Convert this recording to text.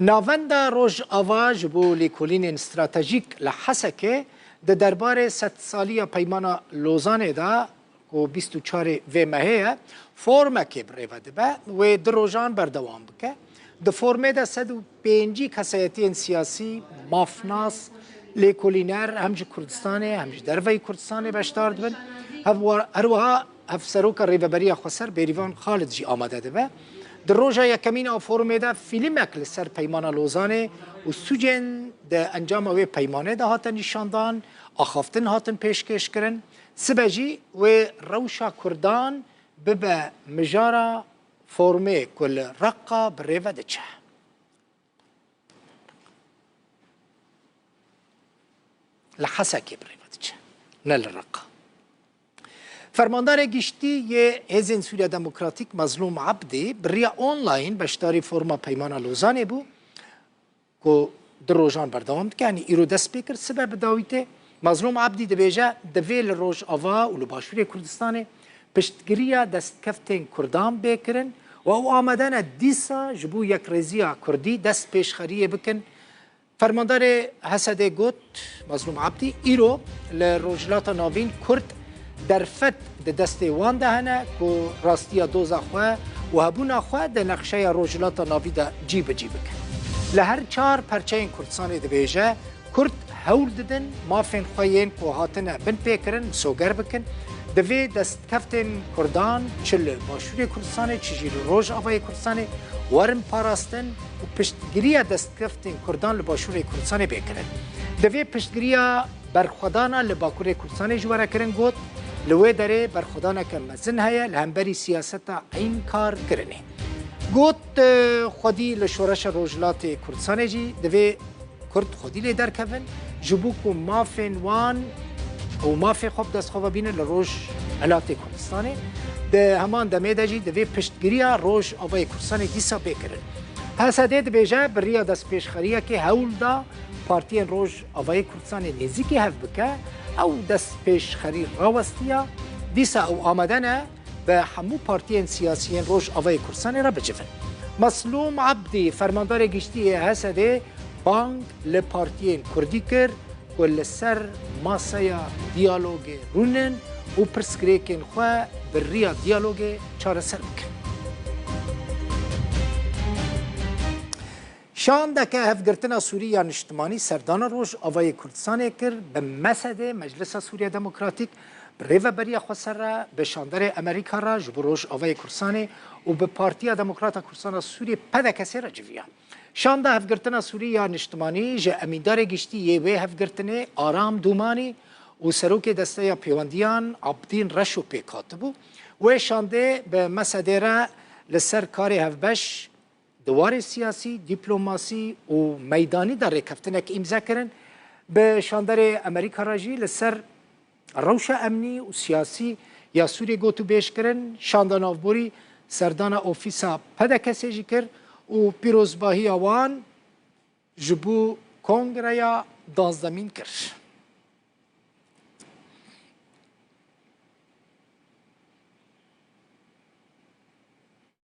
ناوندا روژ آوا جبو لیکولین استراتژیک لحسکه د دربار 100 سالی پیمان لوزانه دا کو 24 و مهه فرم که بریو دبه و دروژان بردوام بکه د فرمه دا 105 کسایتی سیاسی مافناس لیکولینر همج کردستانه همج دروی کردستانه بشتار دبن هروها هفسروک ریوبری خسر بریوان خالد جی آمده دبه در روژا یکمین آفورمه ده فیلمک لسر پیمان لوزانه و سوجن ده انجام اوی پیمانه ده هاتن نشاندان آخافتن هاتن پیشکش کرن سبجی و روشا کردان ببه مجارا فورمه کل رقا بریوه ده چه لحسکی بریوه ده چه نل رقا فرماندار گشتی یه حزب سوریا دموکراتیک مظلوم عبدی بریا آنلاین بشتاری فرما پیمان لوزانه بو که در روزان بردام که یعنی ایرو دست بکر سبب داویته مظلوم عبدی دبیجه دویل روز آوا و لباشوری کردستانه پشتگیری دست کفتین کردان بکرن و او آمدن دیسا جبو یک رزیا کردی دست پیشخریه بکن فرماندار حسده گوت مظلوم عبدی ایرو لروجلات ناوین کرد در فت د دست وان دهنه که راستیا دوزا خواه و هبونا خواه ده نقشه روجلات ناوی ده جیب که لهر چار پرچه کردستان ده بیجه کرد هول ددن مافین خواهین که هاتنه بن پیکرن سوگر بکن دوی دست کفتن کردان چل باشوری کردستانه چجیر روژ آوای کردستانه ورم پاراستن و پشتگیری دست کفتن کردان لباشوری کردستانه بکرن دوی پشتگیری برخودانا لباکوری کردستانه جواره کرن گوت لوی داره برخودانا که مزن هیا لهمبری سیاستا این کار کرنه گوت خودی لشورش روجلات کردستانه جی دوی کرد خودی لی در کفن جبو که مافین وان و مافی خوب دست خواب بینه لروج علات کردستانه ده همان دمه ده جی دوی پشتگیری روج آوای کردستانه دیسا بکرن پس ده بیجه بریا دست پیشخریه که هول دا پارتین روج آوای کردستانه نزیکی هف بکه او دست پیشخری راوستیا دیسا او آمدنه به همو پارتین سیاسیین روج آوای کردستانه را بجفن مظلوم عبدی فرماندار گشتی حسده بانگ لپارتین کردی کر کل سر ماسایا دیالوگ رونن و پرسکریکن خواه بریا دیالوگ چاره سر بکن شان دکه هفگرتنا سوریا نشتمانی سردان روش آوای کردستانه کر به مسد مجلس سوریا دموکراتیک بریو بریا خسر را به شاندر امریکا را جبو روش آوای کردستانه و به پارتیا دموکراتا کردستان سوری پده کسی را جویا شان ده هفگرتنا سوریا نشتمانی جه امیندار گشتی یه وی هفگرتنه آرام دومانی و سروک دسته پیوندیان عبدین رشو پیکاتبو و شانده به مسده را لسر کار هفبش دوار سیاسی، دیپلوماسی و میدانی در رکفتنک امضا کرن به شاندر امریکا راجی لسر روش امنی و سیاسی یا سوری گوتو بیش کرن شاندان آفبوری سردان اوفیسا پدکسی جی کر و پیروزباهی آوان جبو کنگره یا دانزدمین کرد.